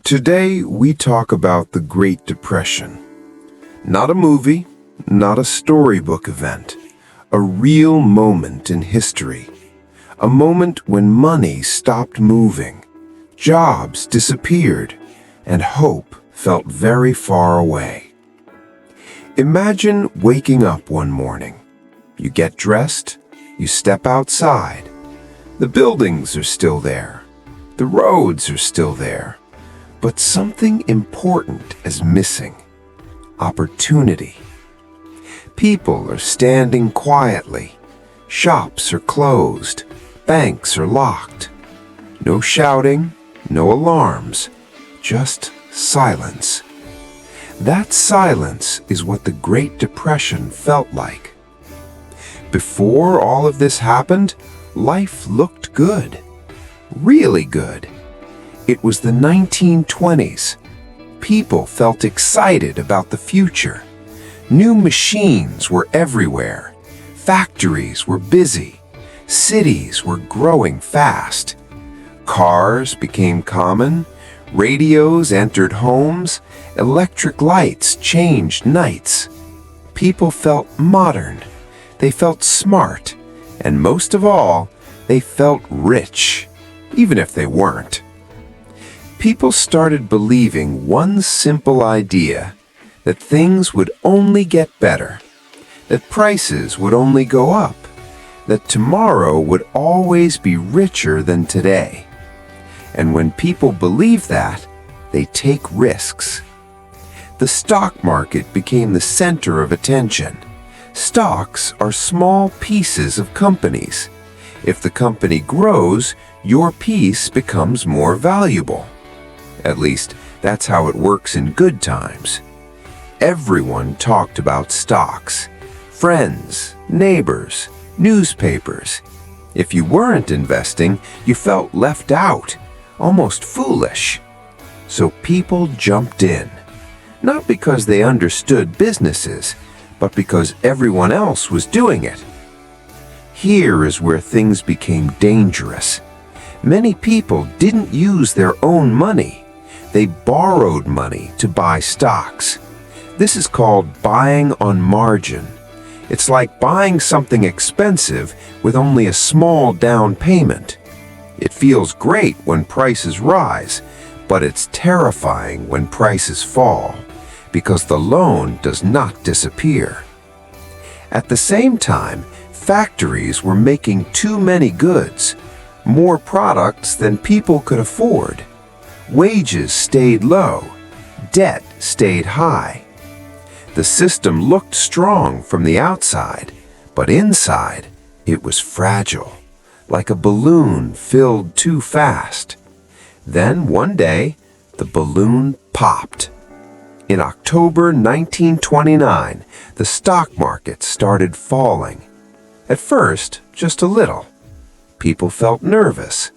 Today, we talk about the Great Depression. Not a movie, not a storybook event. A real moment in history. A moment when money stopped moving, jobs disappeared, and hope felt very far away. Imagine waking up one morning. You get dressed, you step outside. The buildings are still there. The roads are still there. But something important is missing. Opportunity. People are standing quietly. Shops are closed. Banks are locked. No shouting, no alarms, just silence. That silence is what the Great Depression felt like. Before all of this happened, life looked good. Really good. It was the 1920s. People felt excited about the future. New machines were everywhere. Factories were busy. Cities were growing fast. Cars became common. Radios entered homes. Electric lights changed nights. People felt modern. They felt smart. And most of all, they felt rich, even if they weren't. People started believing one simple idea, that things would only get better, that prices would only go up, that tomorrow would always be richer than today. And when people believe that, they take risks. The stock market became the center of attention. Stocks are small pieces of companies. If the company grows, your piece becomes more valuable. At least, that's how it works in good times. Everyone talked about stocks. Friends, neighbors, newspapers. If you weren't investing, you felt left out, almost foolish. So people jumped in. Not because they understood businesses, but because everyone else was doing it. Here is where things became dangerous. Many people didn't use their own money. They borrowed money to buy stocks. This is called buying on margin. It's like buying something expensive with only a small down payment. It feels great when prices rise, but it's terrifying when prices fall, because the loan does not disappear. At the same time, factories were making too many goods, more products than people could afford. Wages stayed low, debt stayed high. The system looked strong from the outside, but inside it was fragile, like a balloon filled too fast. Then one day, the balloon popped. In October 1929, the stock market started falling. At first, just a little. People felt nervous.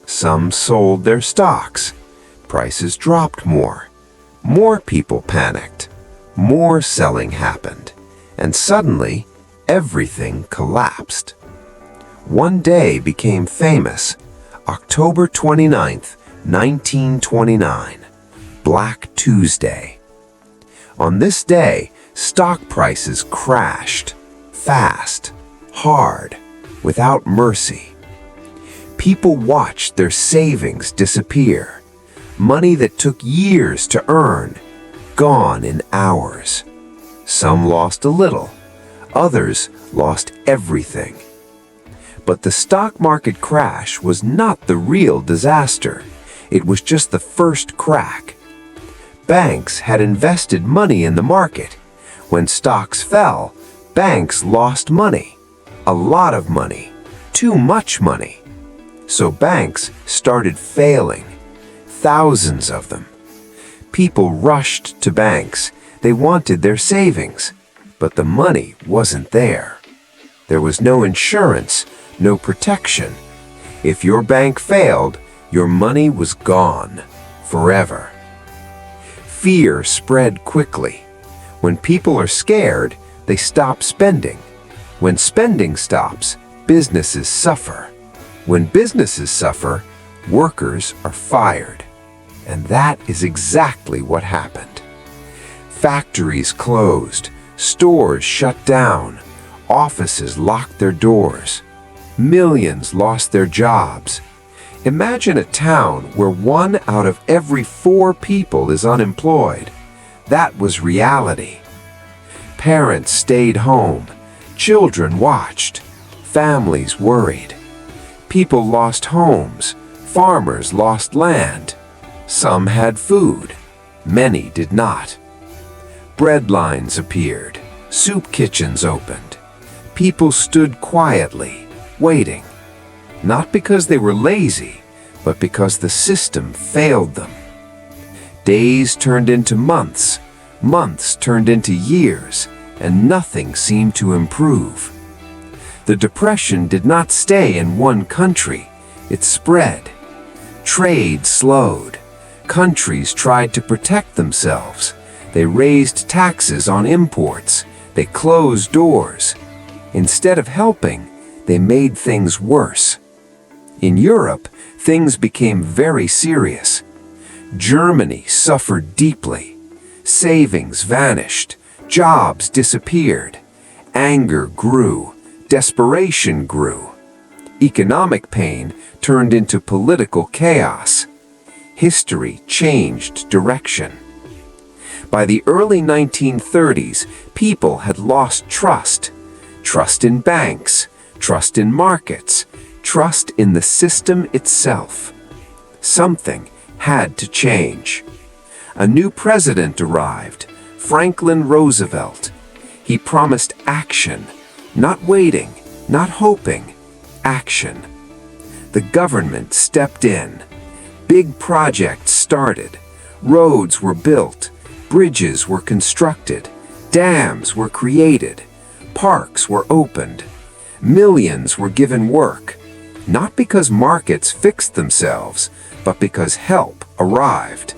Some sold their stocks. Prices dropped more. More people panicked. More selling happened. And suddenly, everything collapsed. One day became famous. October 29th, 1929. Black Tuesday. On this day, stock prices crashed. Fast. Hard. Without mercy. People watched their savings disappear. Money that took years to earn, gone in hours. Some lost a little, others lost everything. But the stock market crash was not the real disaster. It was just the first crack. Banks had invested money in the market. When stocks fell, banks lost money. A lot of money. Too much money. So banks started failing. Thousands of them. People rushed to banks. They wanted their savings, but the money wasn't there. There was no insurance, no protection. If your bank failed, your money was gone, forever. Fear spread quickly. When people are scared, they stop spending. When spending stops, businesses suffer. When businesses suffer, workers are fired. And that is exactly what happened. Factories closed, stores shut down, offices locked their doors. Millions lost their jobs. Imagine a town where 1 out of every 4 people is unemployed. That was reality. Parents stayed home, children watched, families worried. People lost homes, farmers lost land. Some had food, many did not. Bread lines appeared, soup kitchens opened. People stood quietly, waiting, not because they were lazy, but because the system failed them. Days turned into months, months turned into years, and nothing seemed to improve. The Depression did not stay in one country, it spread. Trade slowed. Countries tried to protect themselves. They raised taxes on imports. They closed doors. Instead of helping, they made things worse. In Europe, things became very serious. Germany suffered deeply. Savings vanished. Jobs disappeared. Anger grew. Desperation grew. Economic pain turned into political chaos. History changed direction. By the early 1930s, people had lost trust. Trust in banks, trust in markets, trust in the system itself. Something had to change. A new president arrived, Franklin Roosevelt. He promised action, not waiting, not hoping, action. The government stepped in. Big projects started. Roads were built. Bridges were constructed. Dams were created. Parks were opened. Millions were given work, not because markets fixed themselves, but because help arrived.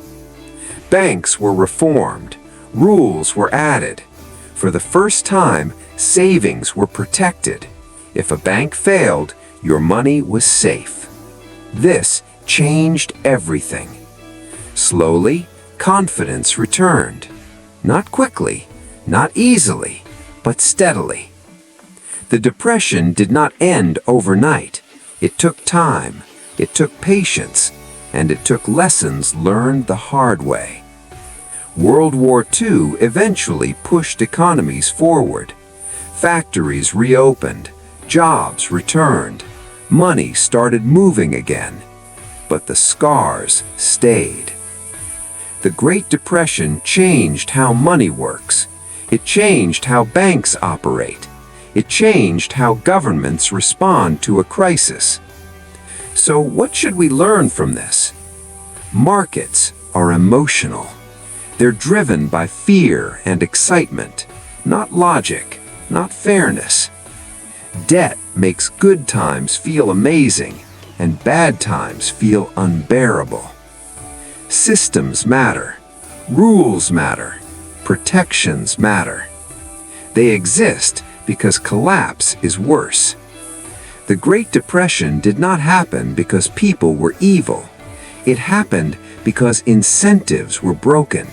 Banks were reformed. Rules were added. For the first time, savings were protected. If a bank failed, your money was safe. This changed everything. Slowly, confidence returned. Not quickly, not easily, but steadily. The Depression did not end overnight. It took time, it took patience, and it took lessons learned the hard way. World War II eventually pushed economies forward. Factories reopened, jobs returned, money started moving again. But the scars stayed. The Great Depression changed how money works. It changed how banks operate. It changed how governments respond to a crisis. So what should we learn from this? Markets are emotional. They're driven by fear and excitement, not logic, not fairness. Debt makes good times feel amazing, and bad times feel unbearable. Systems matter. Rules matter. Protections matter. They exist because collapse is worse. The Great Depression did not happen because people were evil. It happened because incentives were broken.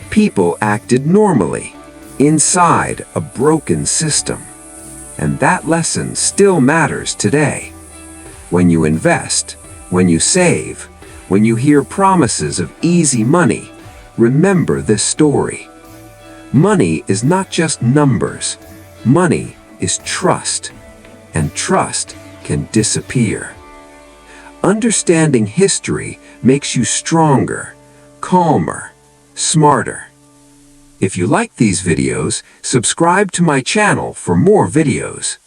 People acted normally, inside a broken system. And that lesson still matters today. When you invest, when you save, when you hear promises of easy money, remember this story. Money is not just numbers. Money is trust, and trust can disappear. Understanding history makes you stronger, calmer, smarter. If you like these videos, subscribe to my channel for more videos.